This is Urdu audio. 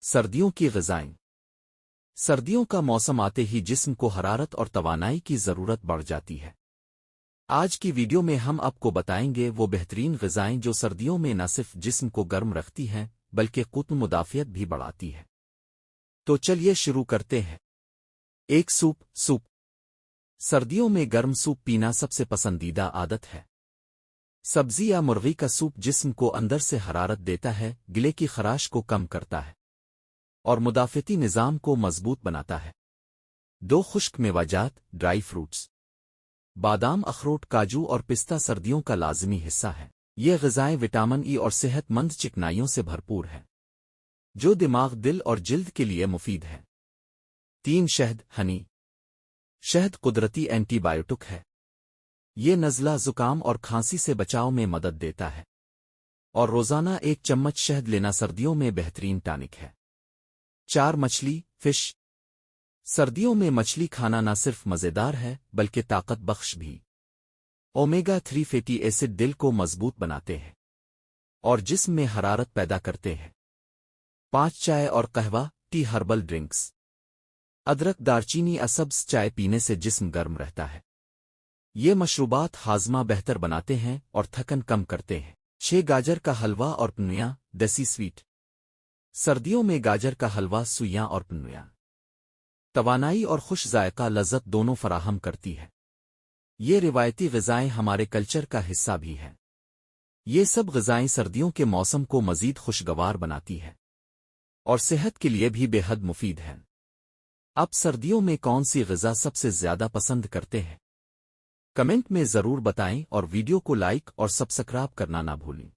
سردیوں کی غذائیں۔ سردیوں کا موسم آتے ہی جسم کو حرارت اور توانائی کی ضرورت بڑھ جاتی ہے۔ آج کی ویڈیو میں ہم آپ کو بتائیں گے وہ بہترین غذائیں جو سردیوں میں نہ صرف جسم کو گرم رکھتی ہیں بلکہ قوت مدافعت بھی بڑھاتی ہے۔ تو چلیے شروع کرتے ہیں۔ ایک سوپ۔ سردیوں میں گرم سوپ پینا سب سے پسندیدہ عادت ہے۔ سبزی یا مرغی کا سوپ جسم کو اندر سے حرارت دیتا ہے، گلے کی خراش کو کم کرتا ہے اور مدافعتی نظام کو مضبوط بناتا ہے۔ دو خشک میوہ ڈرائی فروٹس، بادام، اخروٹ، کاجو اور پستہ سردیوں کا لازمی حصہ ہے۔ یہ غذائیں وٹامن ای اور صحت مند چکنائیوں سے بھرپور ہیں جو دماغ، دل اور جلد کے لیے مفید ہے۔ 3 شہد، ہنی۔ شہد قدرتی اینٹی بائیوٹک ہے۔ یہ نزلہ، زکام اور کھانسی سے بچاؤ میں مدد دیتا ہے اور روزانہ 1 چمچ شہد لینا سردیوں میں بہترین ٹانک ہے۔ 4 مچھلی، فش۔ سردیوں میں مچھلی کھانا نہ صرف مزیدار ہے بلکہ طاقت بخش بھی۔ اومیگا 3 فیٹی ایسڈ دل کو مضبوط بناتے ہیں اور جسم میں حرارت پیدا کرتے ہیں۔ 5 چائے اور قہوہ، ٹی، ہربل ڈرنکس۔ ادرک، دارچینی، سبز چائے پینے سے جسم گرم رہتا ہے۔ یہ مشروبات ہاضمہ بہتر بناتے ہیں اور تھکن کم کرتے ہیں۔ 6 گاجر کا حلوہ اور پنیا، دیسی سویٹ۔ سردیوں میں گاجر کا حلوہ، سویاں اور پنیا توانائی اور خوش ذائقہ لذت دونوں فراہم کرتی ہے۔ یہ روایتی غذائیں ہمارے کلچر کا حصہ بھی ہیں۔ یہ سب غذائیں سردیوں کے موسم کو مزید خوشگوار بناتی ہے اور صحت کے لیے بھی بے حد مفید ہیں۔ اب سردیوں میں کون سی غذا سب سے زیادہ پسند کرتے ہیں؟ کمنٹ میں ضرور بتائیں اور ویڈیو کو لائک اور سبسکرائب کرنا نہ بھولیں۔